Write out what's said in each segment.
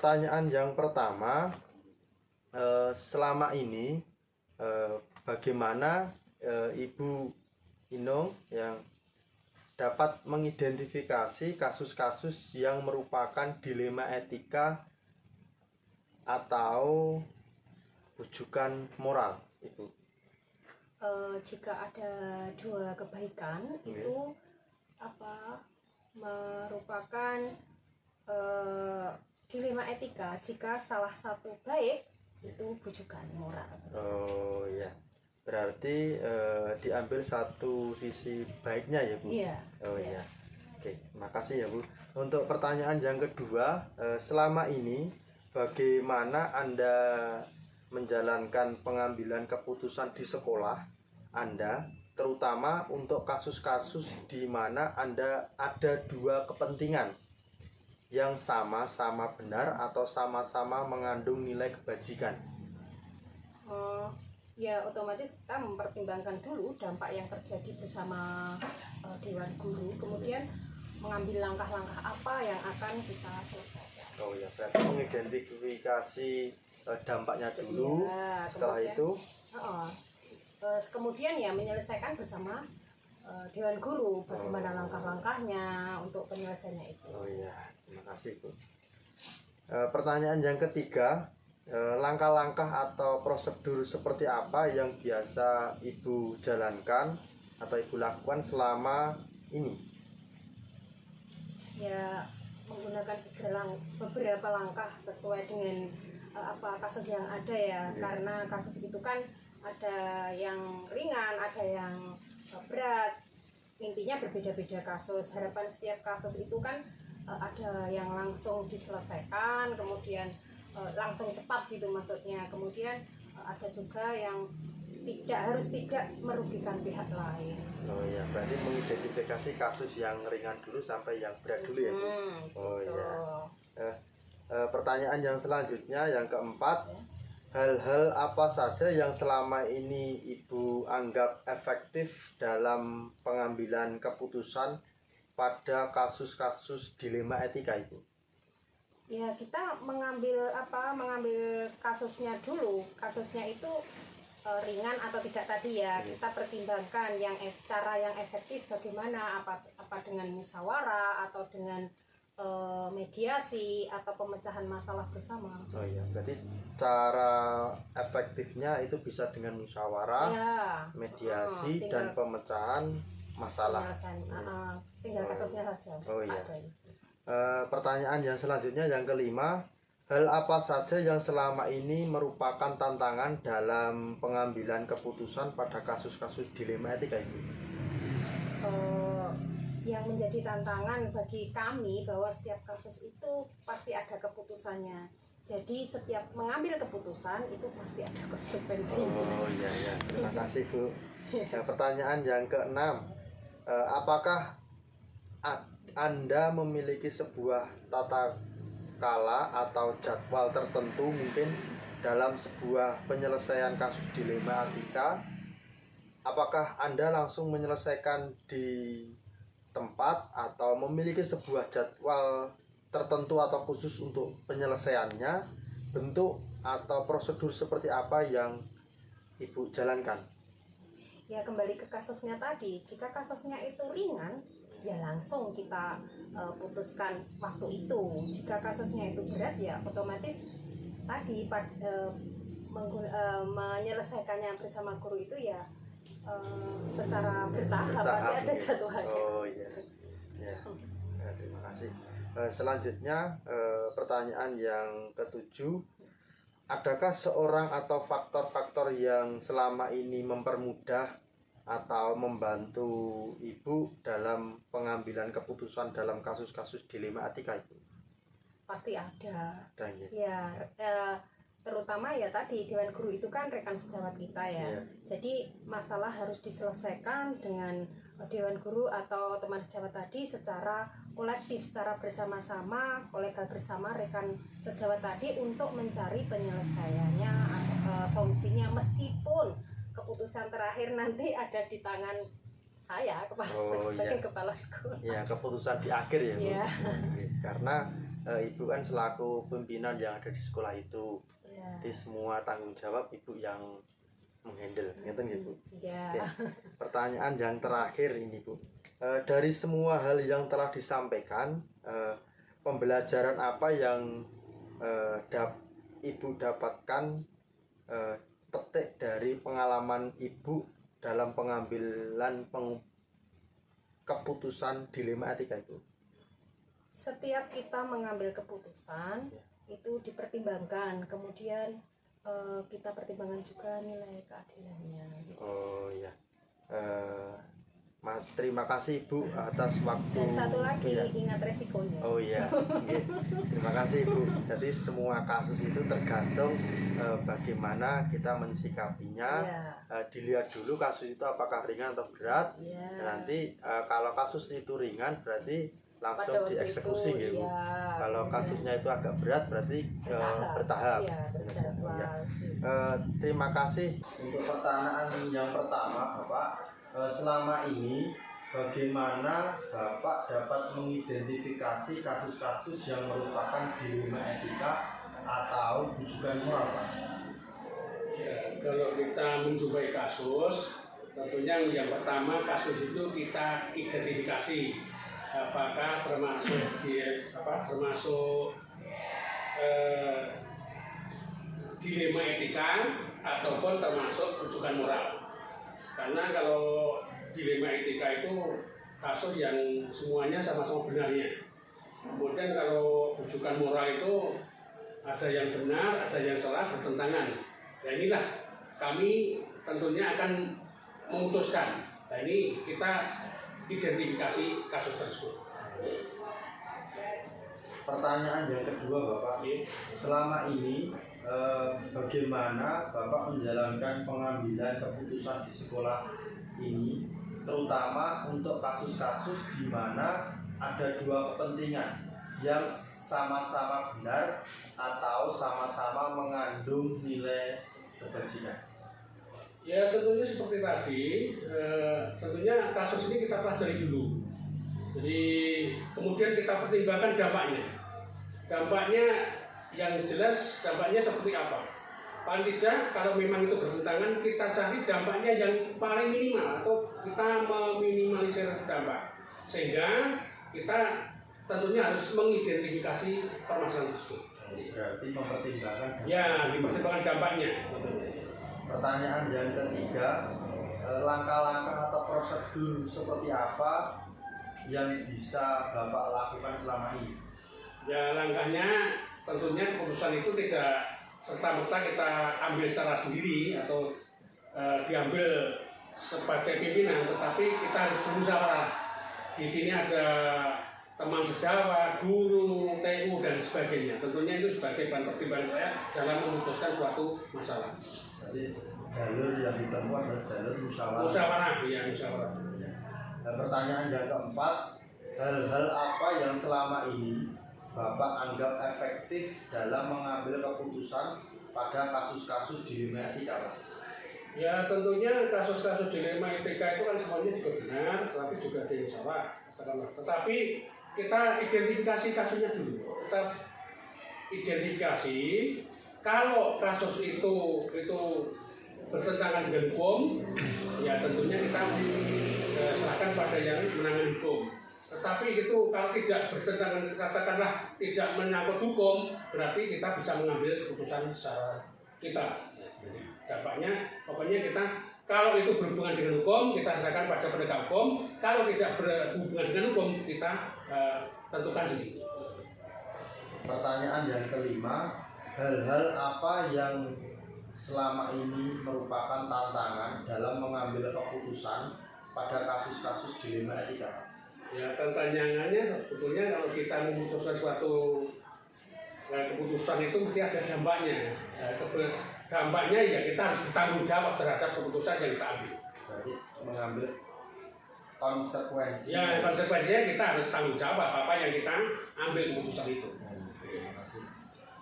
pertanyaan yang pertama, selama ini bagaimana Ibu Inung yang dapat mengidentifikasi kasus-kasus yang merupakan dilema etika atau rujukan moral, Ibu? Jika ada dua kebaikan itu merupakan dilema etika. Jika salah satu baik itu rujukan moral. Oh ya, berarti diambil satu sisi baiknya ya, Bu? Iya. Oh ya. Oke, makasih ya, Bu. Untuk pertanyaan yang kedua, selama ini bagaimana Anda menjalankan pengambilan keputusan di sekolah Anda, terutama untuk kasus-kasus di mana Anda ada dua kepentingan yang sama-sama benar atau sama-sama mengandung nilai kebajikan? Ya, otomatis kita mempertimbangkan dulu dampak yang terjadi bersama Dewan Guru, kemudian mengambil langkah-langkah apa yang akan kita selesaikan. Oh ya, berarti mengidentifikasi dampaknya dulu, ya, setelah itu kemudian ya menyelesaikan bersama Dewan Guru bagaimana langkah-langkahnya untuk penyelesaiannya itu. Oh iya, terima kasih, Bu. Pertanyaan yang ketiga, langkah-langkah atau prosedur seperti apa yang biasa Ibu jalankan atau Ibu lakukan selama ini? Ya, menggunakan beberapa langkah sesuai dengan kasus yang ada ya. Karena kasus itu kan ada yang ringan, ada yang berat, intinya berbeda-beda kasus. Harapan setiap kasus itu kan ada yang langsung diselesaikan, kemudian langsung cepat gitu maksudnya, kemudian ada juga yang tidak merugikan pihak lain. Oh ya, berarti mengidentifikasi kasus yang ringan dulu sampai yang berat dulu ya, Bu? Oh ya. Pertanyaan yang selanjutnya, yang keempat, hal-hal apa saja yang selama ini Ibu anggap efektif dalam pengambilan keputusan pada kasus-kasus dilema etika itu? Ya, kita mengambil kasusnya dulu. Kasusnya itu ringan atau tidak tadi ya. Kita pertimbangkan cara yang efektif bagaimana, apa dengan musyawarah atau dengan mediasi atau pemecahan masalah bersama. Oh iya, berarti cara efektifnya itu bisa dengan musyawarah, mediasi, dan pemecahan masalah. Tinggal kasusnya saja. Oh iya. Pertanyaan yang selanjutnya, yang kelima, hal apa saja yang selama ini merupakan tantangan dalam pengambilan keputusan pada kasus-kasus dilema etika itu? Yang menjadi tantangan bagi kami bahwa setiap kasus itu pasti ada keputusannya. Jadi setiap mengambil keputusan itu pasti ada konsekuensinya. Oh iya, terima kasih, Bu. Nah, pertanyaan yang keenam, apakah Anda memiliki sebuah tata kala atau jadwal tertentu mungkin dalam sebuah penyelesaian kasus dilema etika? Apakah Anda langsung menyelesaikan di tempat atau memiliki sebuah jadwal tertentu atau khusus untuk penyelesaiannya? Bentuk atau prosedur seperti apa yang Ibu jalankan? Ya, kembali ke kasusnya tadi. Jika kasusnya itu ringan, ya langsung kita putuskan waktu itu. Jika kasusnya itu berat, ya otomatis tadi menyelesaikannya bersama guru itu ya secara bertahap pasti ada jadwalnya. Oh iya, terima kasih. Selanjutnya, pertanyaan yang ketujuh, adakah seorang atau faktor-faktor yang selama ini mempermudah atau membantu Ibu dalam pengambilan keputusan dalam kasus-kasus dilema etika itu? Pasti ada. Ya, terutama ya tadi Dewan Guru itu kan rekan sejawat kita ya. Jadi masalah harus diselesaikan dengan Dewan Guru atau teman sejawat tadi secara kolektif, secara bersama-sama, kolegal bersama rekan sejawat tadi untuk mencari penyelesaiannya atau solusinya, meskipun keputusan terakhir nanti ada di tangan saya sebagai kepala sekolah. Ya, keputusan di akhir ya, Bu. Karena Ibu kan selaku pimpinan yang ada di sekolah itu. Ya. Jadi semua tanggung jawab Ibu yang menghandle, gitu ya Bu. Ya. Oke. Pertanyaan yang terakhir ini Bu, dari semua hal yang telah disampaikan, pembelajaran apa yang Ibu dapatkan, petik dari pengalaman Ibu dalam pengambilan keputusan dilema etika itu? Setiap kita mengambil keputusan itu dipertimbangkan, kemudian kita pertimbangkan juga nilai keadilannya. Oh ya, terima kasih Ibu atas waktu. Dan satu lagi, ya. ingat resikonya. Oh iya, terima kasih Ibu. Jadi semua kasus itu tergantung bagaimana kita mensikapinya. Dilihat dulu kasus itu apakah ringan atau berat. Nanti kalau kasus itu ringan berarti langsung dieksekusi gitu. Kalau kasusnya itu agak berat berarti bertahap. Terima kasih untuk pertanyaan yang pertama Bapak. Selama ini bagaimana Bapak dapat mengidentifikasi kasus-kasus yang merupakan dilema etika atau bujukan moral, Pak? Ya, kalau kita menjumpai kasus, tentunya yang pertama kasus itu kita identifikasi apakah termasuk dilema etika ataupun termasuk rujukan moral. Karena kalau dilema etika itu kasus yang semuanya sama-sama benarnya. Kemudian kalau rujukan moral itu ada yang benar, ada yang salah, bertentangan. Nah inilah kami tentunya akan memutuskan. Nah ini kita identifikasi kasus tersebut. Pertanyaan yang kedua Bapak, selama ini bagaimana Bapak menjalankan pengambilan keputusan di sekolah ini, terutama untuk kasus-kasus di mana ada dua kepentingan yang sama-sama benar atau sama-sama mengandung nilai kebajikan? Ya tentunya seperti tadi, tentunya kasus ini kita pelajari dulu. Jadi kemudian kita pertimbangkan dampaknya. Dampaknya yang jelas dampaknya seperti apa. Paling tidak kalau memang itu bertentangan kita cari dampaknya yang paling minimal atau kita meminimalisir dampak. Sehingga kita tentunya harus mengidentifikasi permasalahan tersebut. Berarti mempertimbangkan dampaknya. Ya, dipertimbangkan dampaknya. Pertanyaan yang ketiga, langkah-langkah atau prosedur seperti apa yang bisa Bapak lakukan selama ini? Ya langkahnya tentunya keputusan itu tidak serta-merta kita ambil secara sendiri atau diambil sebagai pimpinan, tetapi kita harus bermusyawarah. Di sini ada teman sejawat, guru, TU dan sebagainya. Tentunya itu sebagai bahan pertimbangan saya dalam memutuskan suatu masalah. Jadi jalur yang ditempuh adalah jalur musyawarah. Musyawarah, iya musyawarah. Dan pertanyaan yang keempat, hal-hal apa yang selama ini Bapak anggap efektif dalam mengambil keputusan pada kasus-kasus dilema etika, Pak? Ya tentunya kasus-kasus dilema etika itu kan semuanya juga benar, tetapi juga ada yang salah. Tetapi kita identifikasi kasusnya dulu. Kita identifikasi kalau kasus itu bertentangan dengan hukum, ya tentunya kita serahkan pada yang menangani hukum. Tetapi itu kalau tidak bertentangan, katakanlah tidak menyangkut hukum, berarti kita bisa mengambil keputusan secara kita. Jadi dampaknya, pokoknya kita kalau itu berhubungan dengan hukum, kita serahkan pada penegak hukum. Kalau tidak berhubungan dengan hukum, kita tentukan sendiri. Pertanyaan yang kelima, hal-hal apa yang selama ini merupakan tantangan dalam mengambil keputusan pada kasus-kasus dilema etika? Ya tantangannya sebetulnya kalau kita memutuskan suatu keputusan itu mesti ada dampaknya. Dampaknya ya kita harus bertanggung jawab terhadap keputusan yang kita ambil. Berarti mengambil konsekuensi. Ya konsekuensinya kita harus tanggung jawab apa yang kita ambil keputusan itu.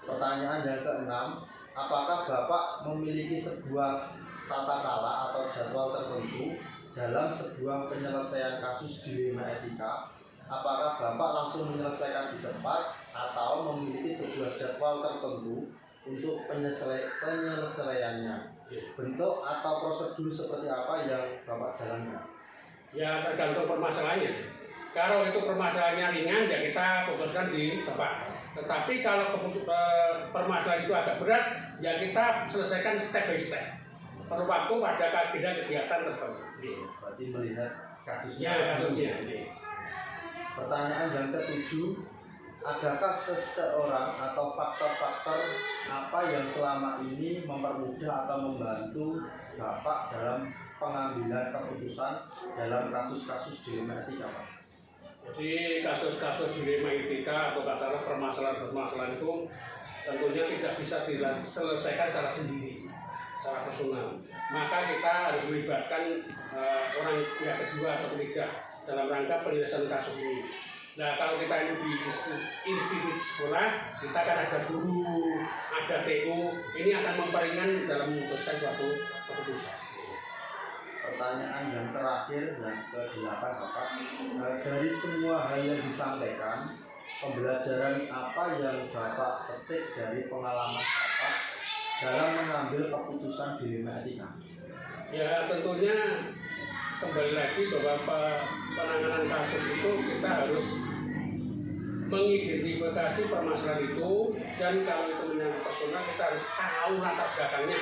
Pertanyaan yang keenam, apakah Bapak memiliki sebuah tata cara atau jadwal tertentu dalam sebuah penyelesaian kasus dilema etika? Apakah Bapak langsung menyelesaikan di tempat atau memiliki sebuah jadwal tertentu untuk penyelesaiannya. Bentuk atau prosedur seperti apa yang Bapak jalankan? Ya tergantung permasalahannya. Kalau itu permasalahannya ringan ya kita putuskan di tempat. Tetapi kalau permasalahan itu agak berat ya kita selesaikan step by step. Perlu waktu pada agenda kegiatan tertentu. Berarti melihat kasusnya. Ya kasusnya. Pertanyaan yang ketujuh, adakah seseorang atau faktor-faktor apa yang selama ini mempermudah atau membantu Bapak dalam pengambilan keputusan dalam kasus-kasus dilema etika, Pak? Jadi kasus-kasus dilema etika atau katakanlah permasalahan-permasalahan itu tentunya tidak bisa diselesaikan secara sendiri, secara personal. Maka kita harus melibatkan orang pihak kedua atau ketiga dalam rangka penyelesaian kasus ini. Nah kalau kita ini di institusi sekolah, kita kan ada guru, ada TU, ini akan memperingan dalam memutuskan suatu keputusan. Pertanyaan yang terakhir yang ke-8, Bapak, dari semua hal yang disampaikan, pembelajaran apa yang Bapak petik dari pengalaman Bapak dalam mengambil keputusan dilema etika? Ya tentunya kembali lagi bahwa penanganan kasus itu kita harus mengidentifikasi permasalahan itu, dan kalau itu menyangkut personal kita harus tahu latar belakangnya.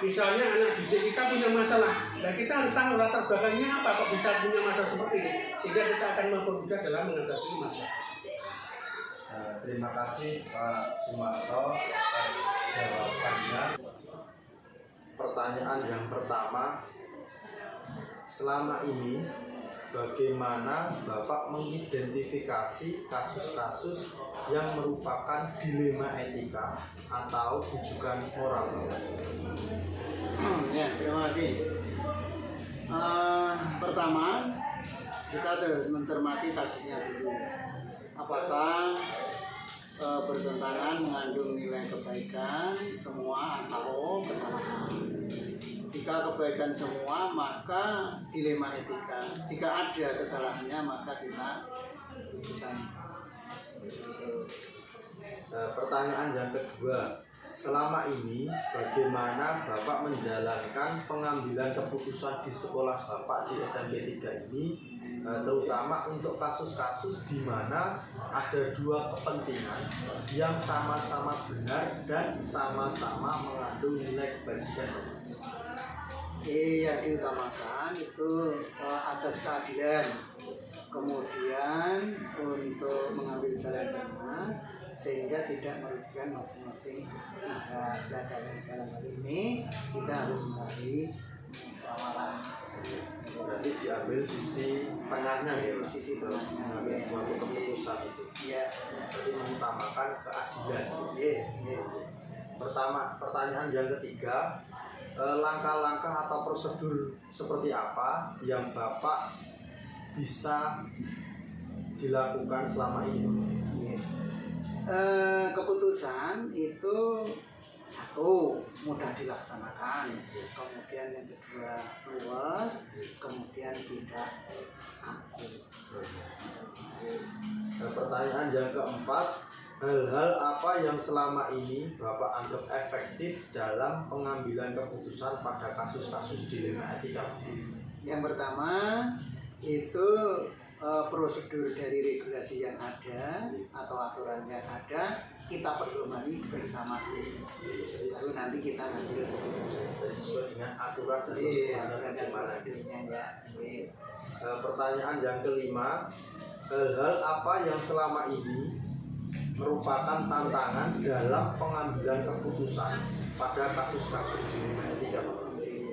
Misalnya anak didik kita punya masalah, dan kita harus tahu latar belakangnya apa kok bisa punya masalah seperti ini, sehingga kita akan mempermudah dalam mengatasi masalah. Terima kasih Pak Sumarto atas jawabannya. Pertanyaan yang pertama, selama ini bagaimana Bapak mengidentifikasi kasus-kasus yang merupakan dilema etika atau rujukan moral? Ya, terima kasih. Pertama, kita harus mencermati kasusnya dulu. Apakah bertentangan mengandung nilai kebaikan semua atau kesalahan? Jika kebaikan semua, maka dilema etika. Jika ada kesalahannya, maka kita rujukan. Pertanyaan yang kedua, selama ini bagaimana Bapak menjalankan pengambilan keputusan di sekolah Bapak di SMP 3 ini, terutama untuk kasus-kasus di mana ada dua kepentingan yang sama-sama benar dan sama-sama mengandung nilai kebajikan? Yang diutamakan itu asas keadilan, kemudian untuk mengambil jalan tengah sehingga tidak merugikan masing-masing pihak. Dalam hal ini kita harus melalui musyawarah. Berarti diambil sisi tengahnya ya, sisi tengahnya mengambil suatu keputusan itu. Iya. Jadi mengutamakan keadilan. Iya. Pertanyaan yang ketiga, langkah-langkah atau prosedur seperti apa yang Bapak bisa dilakukan selama ini? Keputusan itu satu, mudah dilaksanakan, kemudian yang kedua luas, kemudian tidak kaku. Pertanyaan yang keempat, hal-hal apa yang selama ini Bapak anggap efektif dalam pengambilan keputusan pada kasus-kasus dilema etika? Yang pertama itu prosedur dari regulasi yang ada atau aturan yang ada kita pedomani bersama dulu, lalu nanti kita ngambil keputusan Sesuai dengan aturan dan prosedurnya ya. Pertanyaan yang kelima, hal-hal apa yang selama ini merupakan tantangan dalam pengambilan keputusan pada kasus-kasus dilema etika?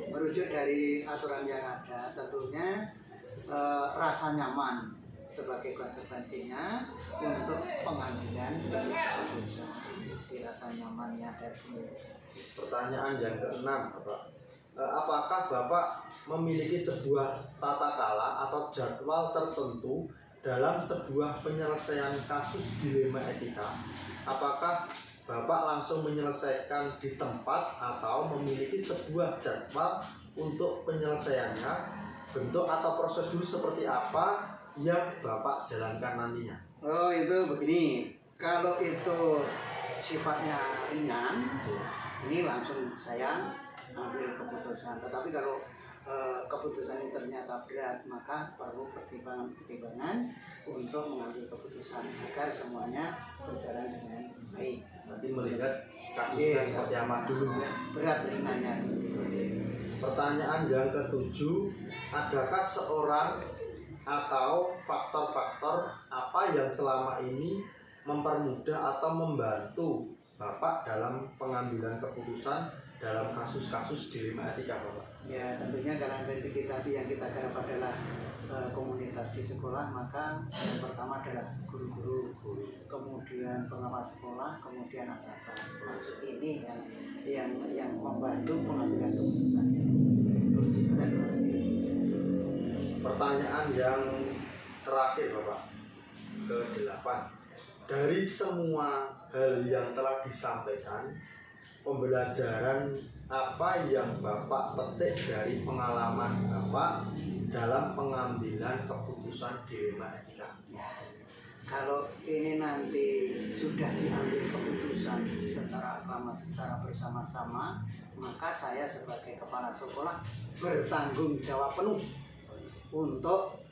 Merujuk dari aturan yang ada, tentunya rasa nyaman sebagai konsekuensinya untuk pengambilan keputusan. Di rasa nyamannya tadi. Pertanyaan yang keenam, Bapak, apakah Bapak memiliki sebuah tata kala atau jadwal tertentu dalam sebuah penyelesaian kasus dilema etika? Apakah Bapak langsung menyelesaikan di tempat atau memiliki sebuah jadwal untuk penyelesaiannya? Bentuk atau prosedur seperti apa yang Bapak jalankan nantinya? Oh, itu begini. Kalau itu sifatnya ringan, ini langsung saya ambil keputusan. Tetapi kalau keputusan ini ternyata berat, maka perlu pertimbangan untuk mengambil keputusan agar semuanya berjalan dengan baik. Nanti melihat kasusnya seperti apa dulu. Berat ringannya. Pertanyaan yang ketujuh, adakah seorang atau faktor-faktor apa yang selama ini mempermudah atau membantu Bapak dalam pengambilan keputusan dalam kasus-kasus dilema etika, Bapak? Ya, tentunya karena dari tadi yang kita garap adalah komunitas di sekolah, maka yang pertama adalah guru-guru, kemudian pengawas sekolah, kemudian atasan. Ini yang membantu pengambilan keputusan itu. Terima kasih. Pertanyaan yang terakhir, Bapak, ke-8. Dari semua hal yang telah disampaikan, pembelajaran apa yang Bapak petik dari pengalaman Bapak dalam pengambilan keputusan dilema etika? Ya, kalau ini nanti sudah diambil keputusan secara bersama-sama, maka saya sebagai kepala sekolah bertanggung jawab penuh untuk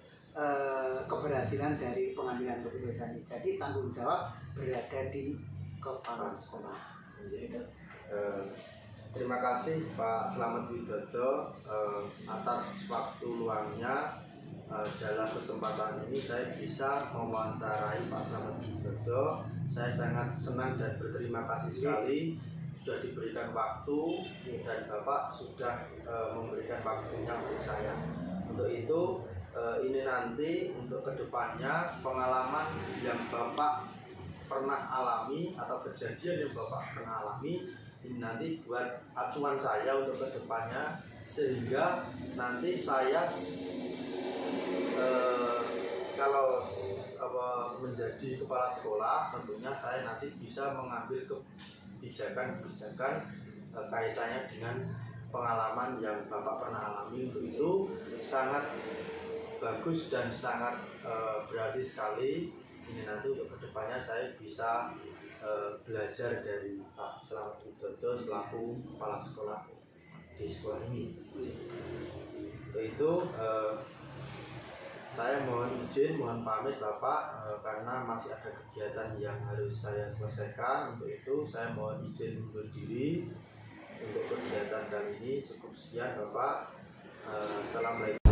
keberhasilan dari pengambilan keputusan ini. Jadi tanggung jawab berada di kepala sekolah. Gitu. Terima kasih Pak Slamet Widodo atas waktu luangnya. Dalam kesempatan ini saya bisa mewawancarai Pak Slamet Widodo. Saya sangat senang dan berterima kasih sekali sudah diberikan waktu dan Bapak sudah memberikan waktunya untuk saya. Untuk itu ini nanti untuk kedepannya pengalaman yang Bapak pernah alami atau kejadian yang Bapak pernah alami ini nanti buat acuan saya untuk kedepannya, sehingga nanti saya kalau menjadi kepala sekolah tentunya saya nanti bisa mengambil kebijakan-kebijakan kaitannya dengan pengalaman yang Bapak pernah alami. Untuk itu sangat bagus dan sangat berarti sekali. Ini nanti untuk kedepannya saya bisa belajar dari Pak Slamet Widodo selaku kepala sekolah di sekolah ini. Untuk itu saya mohon izin, mohon pamit Bapak karena masih ada kegiatan yang harus saya selesaikan. Untuk itu saya mohon izin undur diri untuk kegiatan kali ini. Cukup sekian Bapak. Assalamualaikum.